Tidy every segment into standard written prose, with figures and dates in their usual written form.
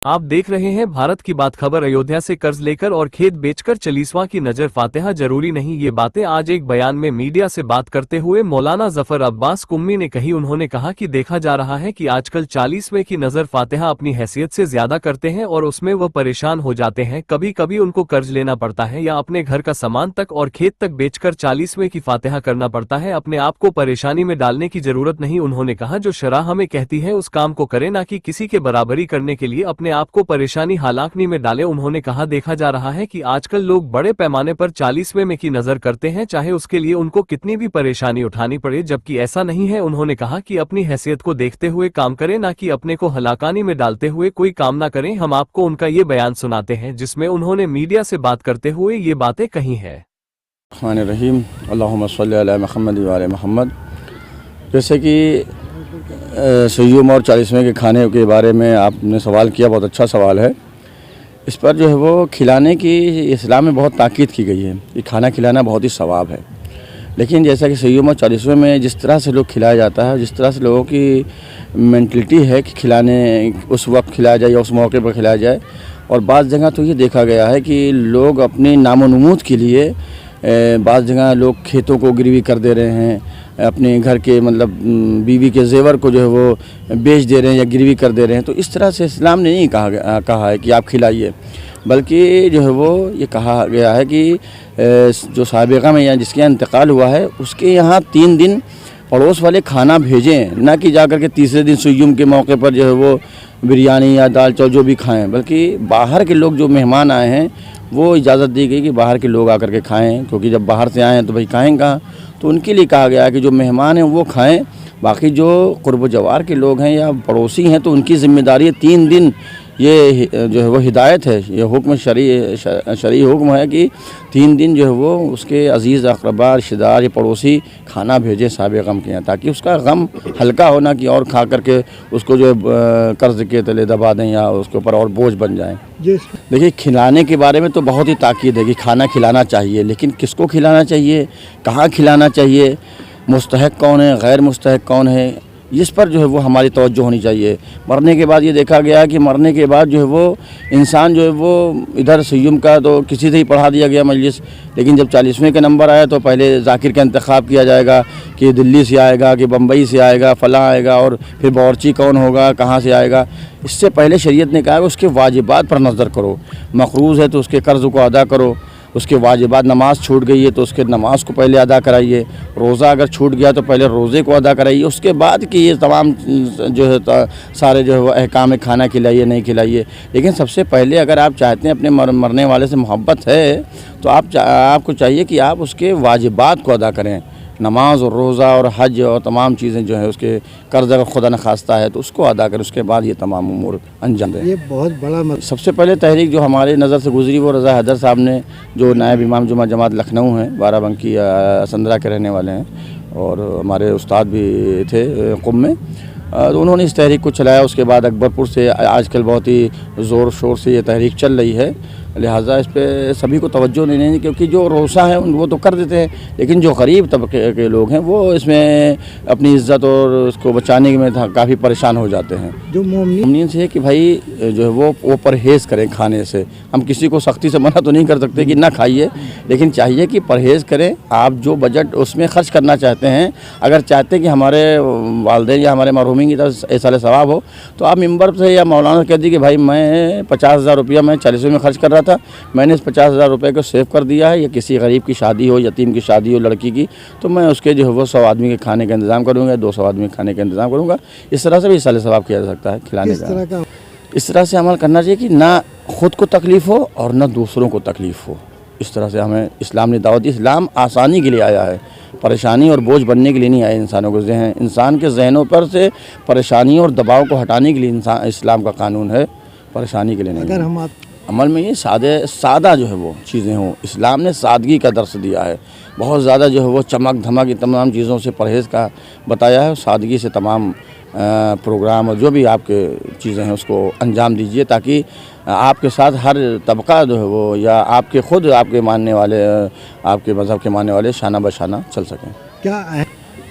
आप देख रहे हैं भारत की बात खबर। अयोध्या से कर्ज लेकर और खेत बेचकर 40वां की नजर फातिहा जरूरी नहीं। ये बातें आज एक बयान में मीडिया से बात करते हुए मौलाना जफर अब्बास कुम्मी ने कही। उन्होंने कहा कि देखा जा रहा है कि आजकल 40वें की नजर फातिहा अपनी हैसियत से ज्यादा करते हैं और उसमें वह परेशान हो जाते हैं। कभी कभी उनको कर्ज लेना पड़ता है या अपने घर का सामान तक और खेत तक बेचकर 40वें की फातिहा करना पड़ता है। अपने आप को परेशानी में डालने की जरूरत नहीं। उन्होंने कहा जो शरअ हमें कहती है उस काम को करें, न कि किसी के बराबरी करने के लिए अपने आपको परेशानी हालाकनी में डाले। उन्होंने कहा देखा जा रहा है कि आजकल लोग बड़े पैमाने पर 40वें में की नजर करते हैं, चाहे उसके लिए उनको कितनी भी परेशानी उठानी पड़े, जबकि ऐसा नहीं है। उन्होंने कहा कि अपनी हैसियत को देखते हुए काम करें, ना कि अपने को हलाकानी में डालते हुए कोई काम ना करें। हम आपको उनका ये बयान सुनाते हैं जिसमें उन्होंने मीडिया से बात करते हुए ये बातें कही हैं। रहीम अल्लाहुम्मा सल्ली अला मुहम्मद व आले मुहम्मद। जैसे कि सय्युम और 40वें के खाने के बारे में आपने सवाल किया, बहुत अच्छा सवाल है। इस पर जो है वो खिलाने की इस्लाम में बहुत ताकीद की गई है कि खाना खिलाना बहुत ही सवाब है। लेकिन जैसा कि सय्युम और 40वें में जिस तरह से लोग खिलाया जाता है, जिस तरह से लोगों की मेंटलिटी है कि खिलाने उस वक्त खिलाया जाए या उस मौके पर खिलाया जाए, और बाज़ जगह तो ये देखा गया है कि लोग अपनी नामो-नमूद के लिए बाज़ जगह लोग खेतों को गिरवी कर दे रहे हैं, अपने घर के मतलब बीवी के जेवर को जो है वो बेच दे रहे हैं या गिरवी कर दे रहे हैं। तो इस तरह से इस्लाम ने नहीं कहा है कि आप खिलाइए, बल्कि जो है वो ये कहा गया है कि जो साबिक़ा में या जिसके यहाँ इंतकाल हुआ है उसके यहाँ 3 दिन पड़ोस वाले खाना भेजें, ना कि जाकर के तीसरे दिन सय्युम के मौके पर जो है वो बिरयानी या दाल चावल जो भी खाएं, बल्कि बाहर के लोग जो मेहमान आए हैं वो इजाज़त दी गई कि बाहर के लोग आकर के खाएं, क्योंकि जब बाहर से आए हैं तो भाई खाएँ कहाँ। तो उनके लिए कहा गया है कि जो मेहमान हैं वो खाएं, बाकी जो कुर्ब जवार के लोग हैं या पड़ोसी हैं तो उनकी ज़िम्मेदारी है 3 दिन। ये जो है वो हिदायत है, ये हुक्म शरई हुक्म है कि 3 दिन जो है वो उसके अज़ीज़ अक़रबा रिश्तेदार या पड़ोसी खाना भेजे साहिब गम के यहाँ, ताकि उसका गम हल्का हो, ना कि और खा करके उसको जो कर्ज़ के तले दबा दें या उसके ऊपर और बोझ बन जाएं। देखिए, खिलाने के बारे में तो बहुत ही ताकीद है कि खाना खिलाना चाहिए, लेकिन किसको खिलाना चाहिए, कहाँ खिलाना चाहिए, मुस्तहक कौन है, गैर मुस्तहक कौन है, इस पर जो है वो हमारी तवज्जो होनी चाहिए। मरने के बाद ये देखा गया कि मरने के बाद जो है वो इंसान जो है वो इधर सय्युम का तो किसी से ही पढ़ा दिया गया मजलिस, लेकिन जब 40वें का नंबर आया तो पहले ज़ाकिर का इंतखाब किया जाएगा कि दिल्ली से आएगा कि बम्बई से आएगा, फ़लाँ आएगा, और फिर बावर्ची कौन होगा, कहाँ से आएगा। इससे पहले शरीयत ने कहा उसके वाजिबात पर नज़र करो, मक़रूज़ है तो उसके कर्ज़ को अदा करो, उसके वाजिबात नमाज़ छूट गई है तो उसके नमाज को पहले अदा कराइए, रोज़ा अगर छूट गया तो पहले रोज़े को अदा कराइए, उसके बाद कि ये तमाम जो है सारे जो है वो अहकाम है, खाना खिलाइए नहीं खिलाइए। लेकिन सबसे पहले अगर आप चाहते हैं अपने मरने वाले से मोहब्बत है तो आपको चाहिए कि आप उसके वाजिबात को अदा करें, नमाज और रोज़ा और हज और तमाम चीज़ें जो है उसके कर्ज़ अगर खुदा न खास्ता है तो उसको अदा करें, उसके बाद ये तमाम उमूर अंजाम दें। ये बहुत बड़ा सबसे पहले तहरीक जो हमारे नज़र से गुजरी वो रज़ा हैदर साहब ने, जो नायब इमाम जुमा जमात लखनऊ हैं, बाराबंकी असंदरा के रहने वाले हैं और हमारे उस्ताद भी थे क़ुम में, तो उन्होंने इस तहरीक को चलाया। उसके बाद अकबरपुर से आजकल बहुत ही ज़ोर शोर से ये तहरीक चल रही है, लिहाजा इस पर सभी को तवज्जो नहीं देनी, क्योंकि जो रोसा है वो तो कर देते हैं, लेकिन जो गरीब तबके के लोग हैं वो इसमें अपनी इज़्ज़त और उसको बचाने में काफ़ी परेशान हो जाते हैं। जो मोमिन से है कि भाई जो है वो परहेज़ करें खाने से। हम किसी को सख्ती से मना तो नहीं कर सकते कि ना खाइए, लेकिन चाहिए कि परहेज़ करें। आप जो बजट उसमें ख़र्च करना चाहते हैं, अगर चाहते हैं कि हमारे वालिदैन या हमारे मरहूमीन की तरफ ऐसा सवाब हो, तो आप मिंबर से या मौलाना कह दी कि भाई मैं 50,000 रुपया मैं 40वें में ख़र्च कर रहा था, मैंने इस 50,000 रुपये को सेव कर दिया है, या किसी गरीब की शादी हो, यतीम की शादी हो लड़की की, तो मैं उसके जो है वो 100 आदमी के खाने का इंतज़ाम करूँगा, 200 आदमी के खाने का इंतज़ाम करूँगा। इस तरह से भी साले सवाब किया जा सकता है खिलाने का। इस तरह से अमल करना चाहिए कि ना ख़ुद को तकलीफ़ हो और ना दूसरों को तकलीफ़ हो। इस तरह से हमें इस्लाम ने दावत दी। इस्लाम आसानी के लिए आया है, परेशानी और बोझ बनने के लिए नहीं आया। इंसान के जहनों पर से परेशानी और दबाव को हटाने के लिए इस्लाम का कानून है, परेशानी के लिए नहीं। अगर हम अमल में ये सादा जो है वो चीज़ें हों, इस्लाम ने सादगी का दर्स दिया है। बहुत ज़्यादा जो है वो चमक धमक तमाम चीज़ों से परहेज़ का बताया है। सादगी से तमाम प्रोग्राम और जो भी आपके चीज़ें हैं उसको अंजाम दीजिए, ताकि आपके साथ हर तबका जो है वो या आपके ख़ुद आपके मानने वाले, आपके मज़हब के मानने वाले शाना बशाना चल सकें। क्या है?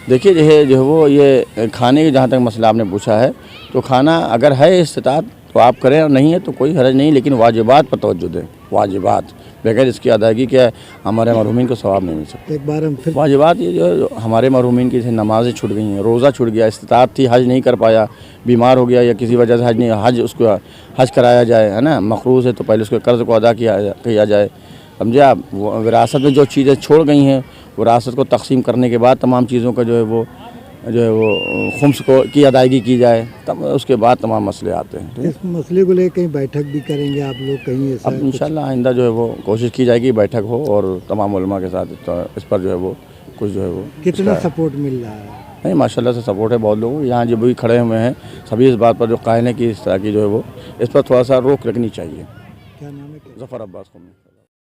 देखिए जो है वो ये खाने के जहाँ तक मसला आपने पूछा है, तो खाना अगर है इस्तिताअत تو آپ کریں اور نہیں ہے تو کوئی حرج نہیں، لیکن واجبات پر توجہ دیں، واجبات بغیر اس کی ادائیگی کے ہمارے مرحومین کو ثواب نہیں مل سکتا۔ ایک بار ہم پھر واجبات یہ جو ہمارے مرحومین کی نمازیں چھوٹ گئی ہیں، روزہ چھوٹ گیا، استطاعت تھی حج نہیں کر پایا، بیمار ہو گیا یا کسی وجہ سے حج اس کو حج کرایا جائے، ہے نا، مقروض ہے تو پہلے اس کے قرض کو ادا کیا جائے، سمجھے آپ۔ وراثت میں جو چیزیں چھوڑ گئی ہیں، وراثت کو تقسیم کرنے کے بعد تمام چیزوں کا جو ہے وہ خمس کی ادائیگی کی جائے، تب اس کے بعد تمام مسئلے آتے ہیں۔ اس مسئلے کو لے کہیں بیٹھک بھی کریں گے آپ لوگ کہیں ایسا؟ اب انشاءاللہ آئندہ جو ہے وہ کوشش کی جائے گی بیٹھک ہو اور تمام علماء کے ساتھ اس پر جو ہے وہ کچھ جو ہے وہ کتنا سپورٹ مل رہا ہے؟ نہیں، ماشاءاللہ سے سپورٹ ہے بہت لوگوں، یہاں جو بھی کھڑے ہوئے ہیں سبھی اس بات پر جو قائل ہیں کہ اس طرح کی جو ہے وہ اس پر تھوڑا سا روک رکھنی چاہیے۔ کیا نام ہے؟ ظفر عباس قمی۔